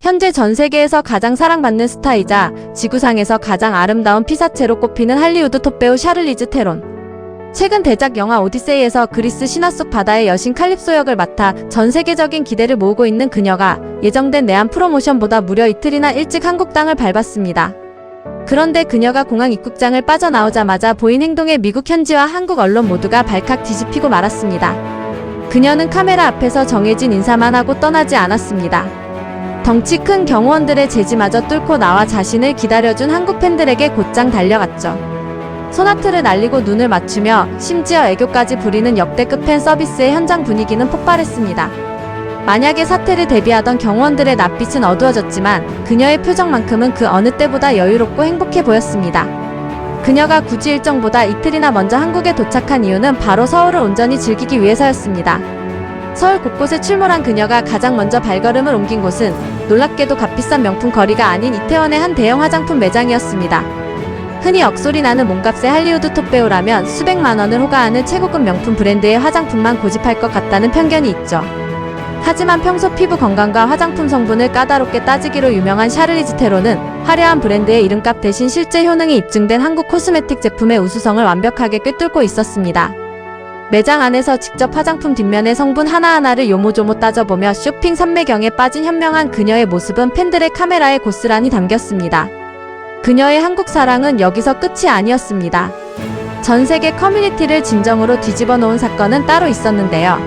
현재 전 세계에서 가장 사랑받는 스타이자 지구상에서 가장 아름다운 피사체로 꼽히는 할리우드 톱배우 샤를리즈 테론. 최근 대작 영화 오디세이에서 그리스 신화 속 바다의 여신 칼립소 역을 맡아 전 세계적인 기대를 모으고 있는 그녀가 예정된 내한 프로모션보다 무려 이틀이나 일찍 한국 땅을 밟았습니다. 그런데 그녀가 공항 입국장을 빠져나오자마자 보인 행동에 미국 현지와 한국 언론 모두가 발칵 뒤집히고 말았습니다. 그녀는 카메라 앞에서 정해진 인사만 하고 떠나지 않았습니다. 덩치 큰 경호원들의 제지마저 뚫고 나와 자신을 기다려준 한국 팬들에게 곧장 달려갔죠. 소나트를 날리고 눈을 맞추며 심지어 애교까지 부리는 역대급 팬 서비스의 현장 분위기는 폭발했습니다. 만약에 사태를 대비하던 경호원들의 낯빛은 어두워졌지만 그녀의 표정만큼은 그 어느 때보다 여유롭고 행복해 보였습니다. 그녀가 굳이 일정보다 이틀이나 먼저 한국에 도착한 이유는 바로 서울을 온전히 즐기기 위해서였습니다. 서울 곳곳에 출몰한 그녀가 가장 먼저 발걸음을 옮긴 곳은 놀랍게도 값비싼 명품 거리가 아닌 이태원의 한 대형 화장품 매장이었습니다. 흔히 억소리 나는 몸값의 할리우드 톱배우라면 수백만 원을 호가하는 최고급 명품 브랜드의 화장품만 고집할 것 같다는 편견이 있죠. 하지만 평소 피부 건강과 화장품 성분을 까다롭게 따지기로 유명한 샤를리즈 테론은 화려한 브랜드의 이름값 대신 실제 효능이 입증된 한국 코스메틱 제품의 우수성을 완벽하게 꿰뚫고 있었습니다. 매장 안에서 직접 화장품 뒷면의 성분 하나하나를 요모조모 따져보며 쇼핑 산매경에 빠진 현명한 그녀의 모습은 팬들의 카메라에 고스란히 담겼습니다. 그녀의 한국 사랑은 여기서 끝이 아니었습니다. 전 세계 커뮤니티를 진정으로 뒤집어 놓은 사건은 따로 있었는데요.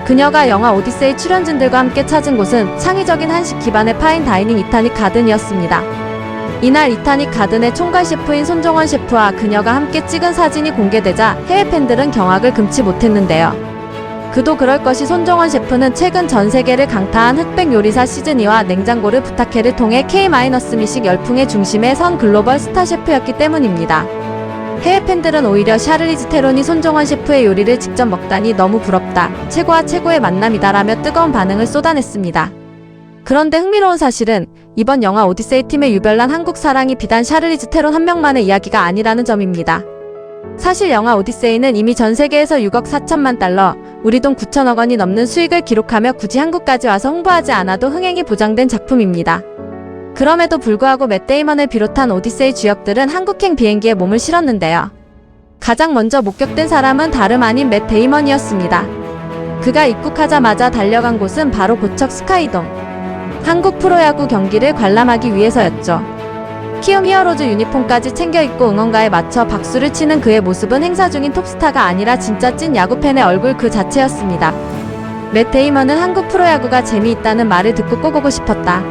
그녀가 영화 오디세이 출연진들과 함께 찾은 곳은 창의적인 한식 기반의 파인 다이닝 이타닉 가든이었습니다. 이날 이타닉 가든의 총괄 셰프인 손종원 셰프와 그녀가 함께 찍은 사진이 공개되자 해외 팬들은 경악을 금치 못했는데요. 그도 그럴 것이 손종원 셰프는 최근 전 세계를 강타한 흑백 요리사 시즈니와 냉장고를 부탁해를 통해 K-미식 열풍의 중심에 선 글로벌 스타 셰프였기 때문입니다. 해외 팬들은 오히려 샤를리즈 테론이 손종원 셰프의 요리를 직접 먹다니 너무 부럽다, 최고와 최고의 만남이다라며 뜨거운 반응을 쏟아냈습니다. 그런데 흥미로운 사실은 이번 영화 오디세이 팀의 유별난 한국 사랑이 비단 샤를리즈 테론 한 명만의 이야기가 아니라는 점입니다. 사실 영화 오디세이는 이미 전 세계에서 6억 4천만 달러, 우리 돈 9천억 원이 넘는 수익을 기록하며 굳이 한국까지 와서 홍보하지 않아도 흥행이 보장된 작품입니다. 그럼에도 불구하고 맷 데이먼을 비롯한 오디세이 주역들은 한국행 비행기에 몸을 실었는데요. 가장 먼저 목격된 사람은 다름 아닌 맷 데이먼이었습니다. 그가 입국하자마자 달려간 곳은 바로 고척 스카이돔. 한국 프로야구 경기를 관람하기 위해서였죠. 키움 히어로즈 유니폼까지 챙겨 입고 응원가에 맞춰 박수를 치는 그의 모습은 행사 중인 톱스타가 아니라 진짜 찐 야구팬의 얼굴 그 자체였습니다. 맷 데이먼은 한국 프로야구가 재미있다는 말을 듣고 꼭 오고 싶었다.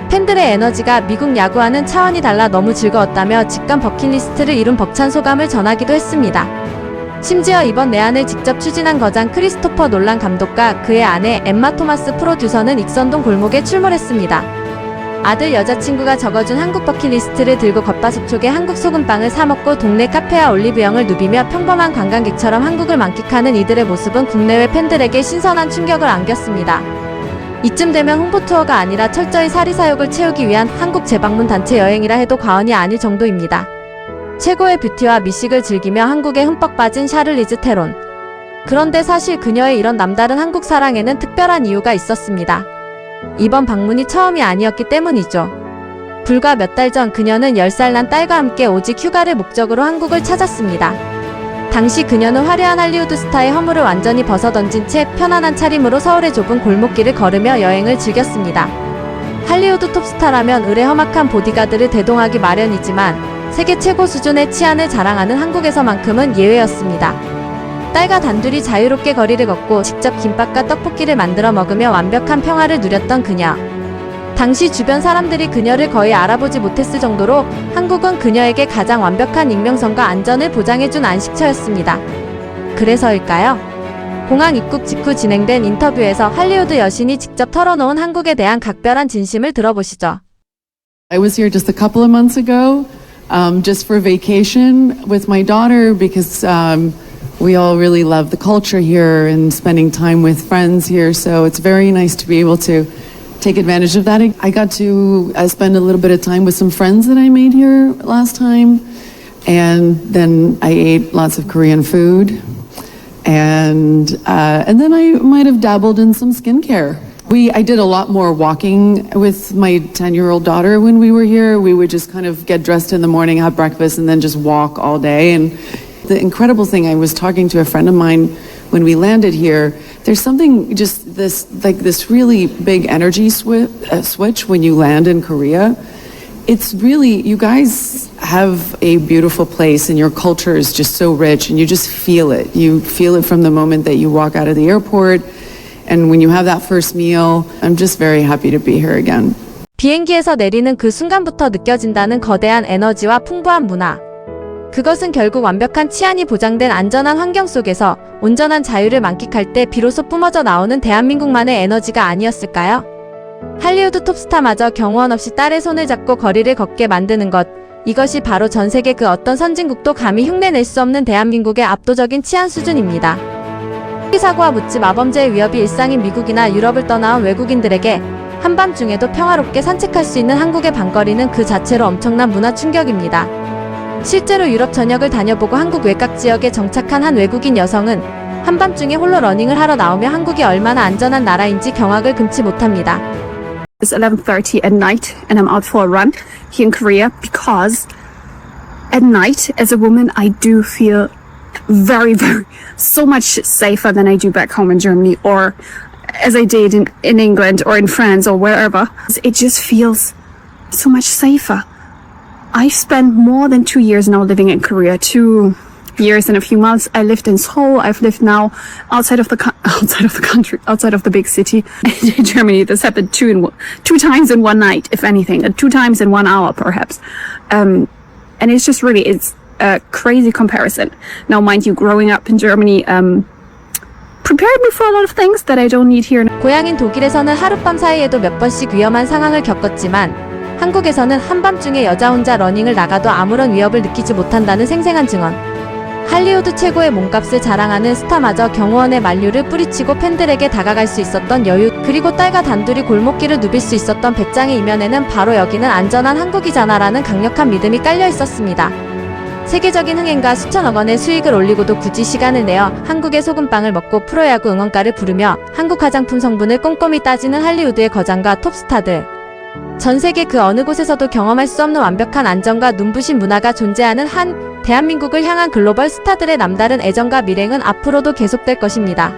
팬들의 에너지가 미국 야구와는 차원이 달라 너무 즐거웠다며 직관 버킷리스트를 이룬 벅찬 소감을 전하기도 했습니다. 심지어 이번 내한을 직접 추진한 거장 크리스토퍼 놀란 감독과 그의 아내 엠마 토마스 프로듀서는 익선동 골목에 출몰했습니다. 아들 여자친구가 적어준 한국 버킷리스트를 들고 겉바속촉에 한국 소금빵을 사먹고 동네 카페와 올리브영을 누비며 평범한 관광객처럼 한국을 만끽하는 이들의 모습은 국내외 팬들에게 신선한 충격을 안겼습니다. 이쯤 되면 홍보 투어가 아니라 철저히 사리사욕을 채우기 위한 한국 재방문 단체 여행이라 해도 과언이 아닐 정도입니다. 최고의 뷰티와 미식을 즐기며 한국에 흠뻑 빠진 샤를리즈 테론. 그런데 사실 그녀의 이런 남다른 한국 사랑에는 특별한 이유가 있었습니다. 이번 방문이 처음이 아니었기 때문이죠. 불과 몇 달 전 그녀는 10살 난 딸과 함께 오직 휴가를 목적으로 한국을 찾았습니다. 당시 그녀는 화려한 할리우드 스타의 허물을 완전히 벗어던진 채 편안한 차림으로 서울의 좁은 골목길을 걸으며 여행을 즐겼습니다. 할리우드 톱스타라면 을의 험악한 보디가드를 대동하기 마련이지만 세계 최고 수준의 치안을 자랑하는 한국에서만큼은 예외였습니다. 딸과 단둘이 자유롭게 거리를 걷고 직접 김밥과 떡볶이를 만들어 먹으며 완벽한 평화를 누렸던 그녀. 당시 주변 사람들이 그녀를 거의 알아보지 못했을 정도로 한국은 그녀에게 가장 완벽한 익명성과 안전을 보장해준 안식처였습니다. 그래서일까요? 공항 입국 직후 진행된 인터뷰에서 할리우드 여신이 직접 털어놓은 한국에 대한 각별한 진심을 들어보시죠. I was here just a couple of months ago, just for vacation with my daughter because we all really love the culture here and spending time with friends here. So it's very nice to be able to take advantage of that. I got to spend a little bit of time with some friends that I made here last time. And then I ate lots of Korean food. And then I might have dabbled in some skincare. I did a lot more walking with my 10-year-old daughter when we were here. We would just kind of get dressed in the morning, have breakfast, and then just walk all day. And the incredible thing, I was talking to a friend of mine when we landed here, there's something just this really big energy switch when you land in Korea. It's really, you guys have a beautiful place and your culture is just so rich and you just feel it. You feel it from the moment that you walk out of the airport. And when you have that first meal, I'm just very happy to be here again. 비행기에서 내리는 그 순간부터 느껴진다는 거대한 에너지와 풍부한 문화. 그것은 결국 완벽한 치안이 보장된 안전한 환경 속에서 온전한 자유를 만끽할 때 비로소 뿜어져 나오는 대한민국만의 에너지가 아니었을까요? 할리우드 톱스타마저 경호원 없이 딸의 손을 잡고 거리를 걷게 만드는 것. 이것이 바로 전 세계 그 어떤 선진국도 감히 흉내낼 수 없는 대한민국의 압도적인 치안 수준입니다. 사고와 묻지 마범죄의 위협이 일상인 미국이나 유럽을 떠나온 외국인들에게 한밤중에도 평화롭게 산책할 수 있는 한국의 밤거리는 그 자체로 엄청난 문화 충격입니다. 실제로 유럽 전역을 다녀보고 한국 외곽 지역에 정착한 한 외국인 여성은 한밤중에 홀로 러닝을 하러 나오며 한국이 얼마나 안전한 나라인지 경악을 금치 못합니다. It's 11:30 at night and I'm out for a run here in Korea because at night as a woman I do feel very so much safer than I do back home in Germany or as I did in England or in France or wherever. It just feels so much safer. I've spent more than 2 years now living in Korea, 2 years and a few months. I lived in Seoul. I've lived now outside of the country, outside of the big city. In Germany, this happened two times in one night, if anything, 2 times in 1 hour, perhaps. And it's just really, it's a crazy comparison. Now, mind you, growing up in Germany, prepared me for a lot of things that I don't need here. 고향인 독일에서는 하룻밤 사이에도 몇 번씩 위험한 상황을 겪었지만 한국에서는 한밤중에 여자 혼자 러닝을 나가도 아무런 위협을 느끼지 못한다는 생생한 증언. 할리우드 최고의 몸값을 자랑하는 스타마저 경호원의 만류를 뿌리치고 팬들에게 다가갈 수 있었던 여유, 그리고 딸과 단둘이 골목길을 누빌 수 있었던 배짱의 이면에는 바로 여기는 안전한 한국이잖아라는 강력한 믿음이 깔려 있었습니다. 세계적인 흥행과 수천억 원의 수익을 올리고도 굳이 시간을 내어 한국의 소금빵을 먹고 프로야구 응원가를 부르며 한국 화장품 성분을 꼼꼼히 따지는 할리우드의 거장과 톱스타들. 전 세계 그 어느 곳에서도 경험할 수 없는 완벽한 안전과 눈부신 문화가 존재하는 한 대한민국을 향한 글로벌 스타들의 남다른 애정과 밀행은 앞으로도 계속될 것입니다.